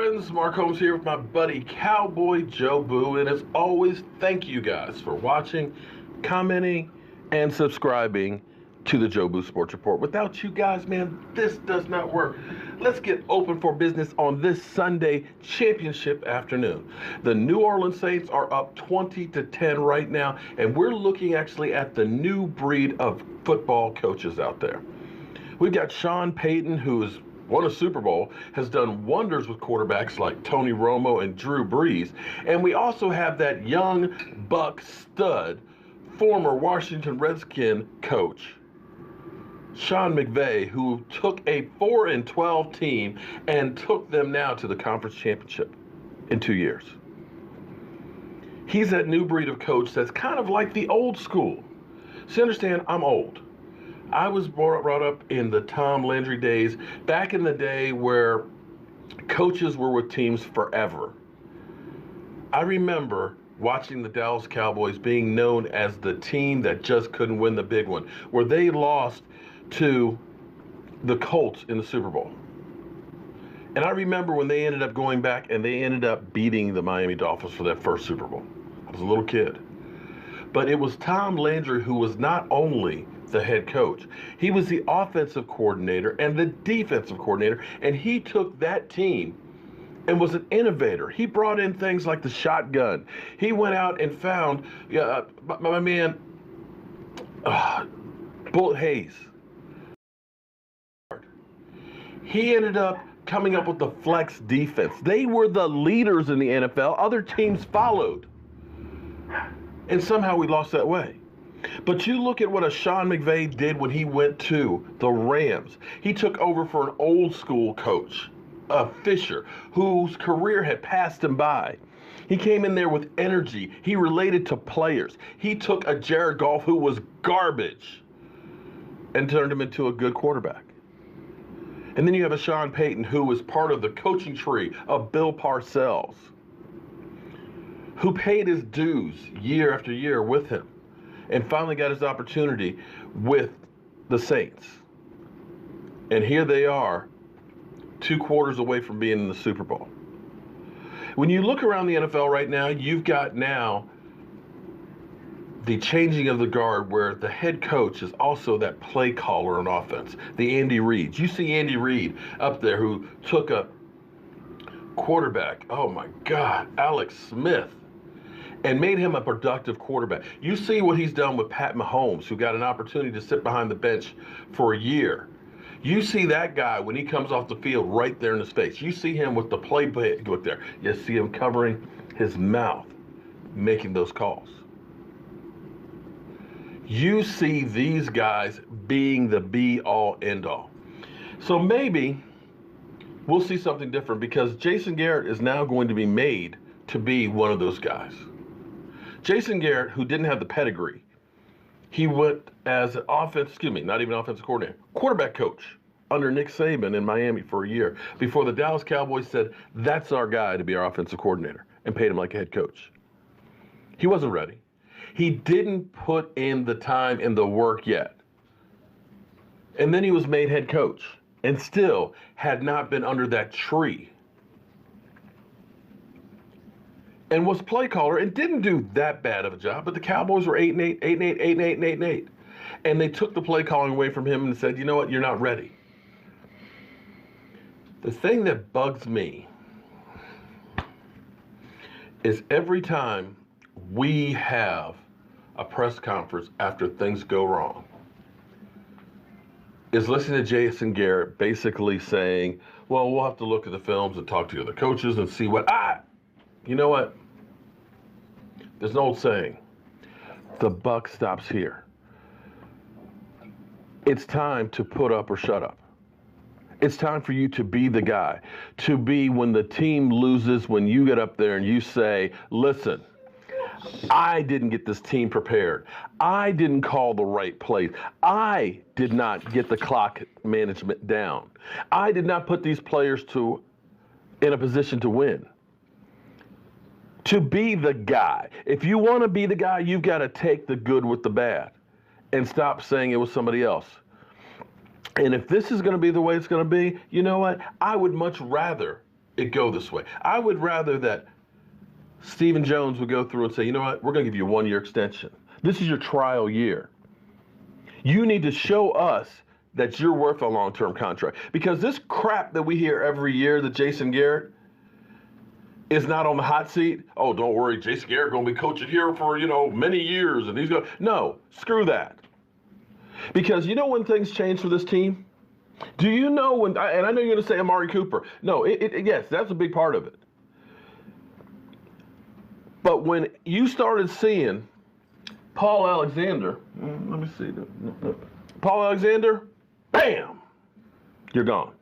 friends, Mark Holmes here with my buddy Cowboy Joe Boo, and as always, thank you guys for watching, commenting, and subscribing to the Joe Boo Sports Report. Without you guys, man, this does not work. Let's get open for business on this Sunday championship afternoon. The New Orleans Saints are up 20-10 right now, and we're looking actually at the new breed of football coaches out there. We've got Sean Payton, who's won a Super Bowl, has done wonders with quarterbacks like Tony Romo and Drew Brees. And we also have that young buck stud, former Washington Redskin coach, Sean McVay, who took a 4-12 team and took them now to the conference championship in 2 years. He's that new breed of coach that's kind of like the old school. So understand, I'm old. I was brought up in the Tom Landry days, back in the day where coaches were with teams forever. I remember watching the Dallas Cowboys being known as the team that just couldn't win the big one, where they lost to the Colts in the Super Bowl. And I remember when they ended up going back and they ended up beating the Miami Dolphins for that first Super Bowl. I was a little kid. But it was Tom Landry who was not only the head coach, he was the offensive coordinator and the defensive coordinator, and he took that team and was an innovator. He brought in things like the shotgun. He went out and found my man Bullet Hayes. He ended up coming up with the flex defense. They were the leaders in the NFL. Other teams followed. And somehow we lost that way. But you look at what a Sean McVay did when he went to the Rams. He took over for an old school coach, Fisher, whose career had passed him by. He came in there with energy. He related to players. He took a Jared Goff who was garbage and turned him into a good quarterback. And then you have a Sean Payton who was part of the coaching tree of Bill Parcells, who paid his dues year after year with him and finally got his opportunity with the Saints. And here they are, 2 quarters away from being in the Super Bowl. When you look around the NFL right now, you've got now the changing of the guard where the head coach is also that play caller on offense, the Andy Reid. You see Andy Reid up there who took a quarterback, oh my God, Alex Smith, and made him a productive quarterback. You see what he's done with Pat Mahomes, who got an opportunity to sit behind the bench for a year. You see that guy when he comes off the field right there in his face. You see him with the playbook there. You see him covering his mouth, making those calls. You see these guys being the be-all, end-all. So maybe we'll see something different because Jason Garrett is now going to be made to be one of those guys. Jason Garrett, who didn't have the pedigree, he went as an not even offensive coordinator, quarterback coach under Nick Saban in Miami for a year before the Dallas Cowboys said, that's our guy to be our offensive coordinator, and paid him like a head coach. He wasn't ready. He didn't put in the time and the work yet. And then he was made head coach and still had not been under that tree. And was play caller and didn't do that bad of a job, but the Cowboys were 8-8, 8-8, 8-8, 8-8. And they took the play calling away from him and said, you know what, you're not ready. The thing that bugs me is every time we have a press conference after things go wrong, is listening to Jason Garrett basically saying, well, we'll have to look at the films and talk to the other coaches and see what, you know what? There's an old saying, the buck stops here. It's time to put up or shut up. It's time for you to be the guy, to be when the team loses, when you get up there and you say, listen, I didn't get this team prepared. I didn't call the right plays. I did not get the clock management down. I did not put these players in a position to win. To be the guy. If you want to be the guy, you've got to take the good with the bad and stop saying it was somebody else. And if this is going to be the way it's going to be, you know what? I would much rather it go this way. I would rather that Stephen Jones would go through and say, you know what, we're going to give you a 1-year extension. This is your trial year. You need to show us that you're worth a long-term contract. Because this crap that we hear every year that Jason Garrett is not on the hot seat. Oh, don't worry, Jason Garrett going to be coaching here for, many years. And he's going no, screw that. Because you know when things change for this team? Do you know when, and I know you're going to say Amari Cooper. No, yes, that's a big part of it. But when you started seeing Paul Alexander, let me see. Paul Alexander, bam, you're gone.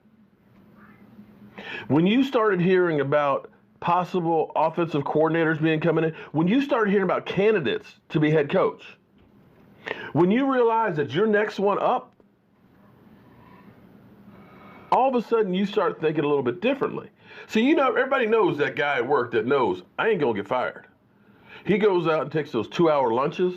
When you started hearing about possible offensive coordinators coming in, when you started hearing about candidates to be head coach, when you realize that your next one up, all of a sudden you start thinking a little bit differently. See, everybody knows that guy at work that knows I ain't going to get fired. He goes out and takes those 2-hour lunches.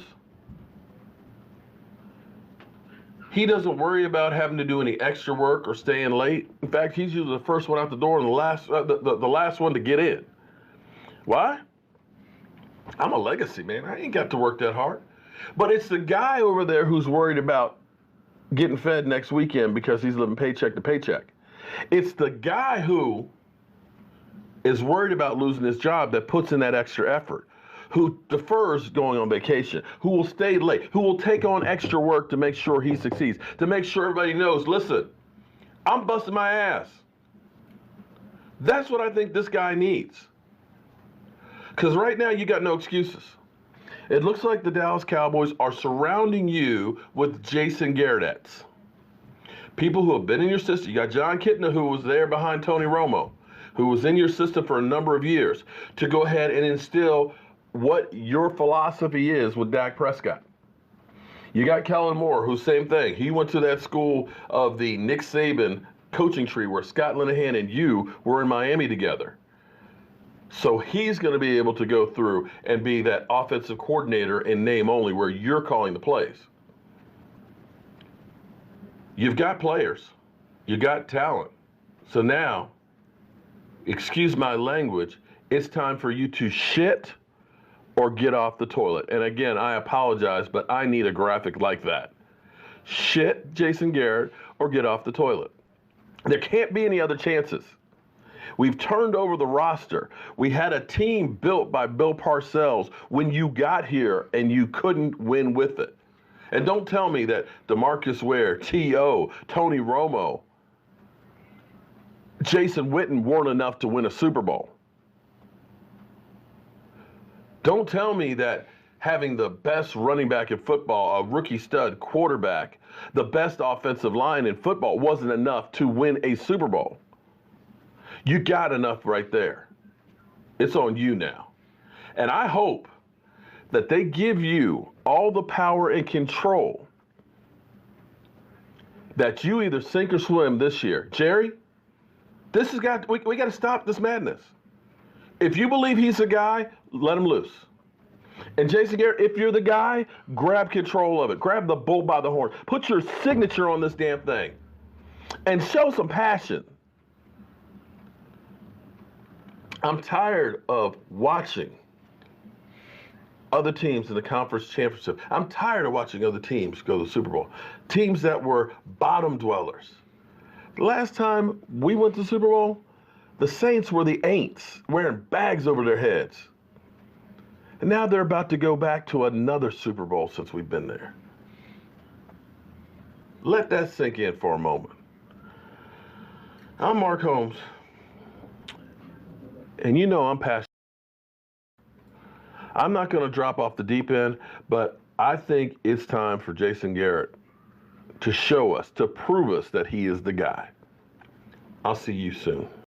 He doesn't worry about having to do any extra work or staying late. In fact, he's usually the first one out the door and the last one to get in. Why? I'm a legacy, man. I ain't got to work that hard. But it's the guy over there who's worried about getting fed next weekend because he's living paycheck to paycheck. It's the guy who is worried about losing his job that puts in that extra effort, who defers going on vacation, who will stay late, who will take on extra work to make sure he succeeds, to make sure everybody knows, listen, I'm busting my ass. That's what I think this guy needs. Because right now you got no excuses. It looks like the Dallas Cowboys are surrounding you with Jason Garretts. People who have been in your system. You got Jon Kitna, who was there behind Tony Romo, who was in your system for a number of years, to go ahead and instill what your philosophy is with Dak Prescott. You got Kellon Moore, who's same thing. He went to that school of the Nick Saban coaching tree where Scott Linehan and you were in Miami together. So he's going to be able to go through and be that offensive coordinator in name only where you're calling the plays. You've got players. You got talent. So now, excuse my language, it's time for you to shit or get off the toilet. And again, I apologize, but I need a graphic like that. Shit Jason Garrett or get off the toilet. There can't be any other chances. We've turned over the roster. We had a team built by Bill Parcells when you got here and you couldn't win with it. And don't tell me that DeMarcus Ware, T.O., Tony Romo, Jason Witten weren't enough to win a Super Bowl. Don't tell me that having the best running back in football, a rookie stud quarterback, the best offensive line in football wasn't enough to win a Super Bowl. You got enough right there. It's on you now. And I hope that they give you all the power and control that you either sink or swim this year. Jerry, we got to stop this madness. If you believe he's the guy, let him loose. And Jason Garrett, if you're the guy, grab control of it. Grab the bull by the horn. Put your signature on this damn thing. And show some passion. I'm tired of watching other teams in the conference championship. I'm tired of watching other teams go to the Super Bowl. Teams that were bottom dwellers. The last time we went to the Super Bowl, the Saints were the Aints, wearing bags over their heads. And now they're about to go back to another Super Bowl since we've been there. Let that sink in for a moment. I'm Mark Holmes. And you know I'm passionate. I'm not going to drop off the deep end, but I think it's time for Jason Garrett to show us, to prove us that he is the guy. I'll see you soon.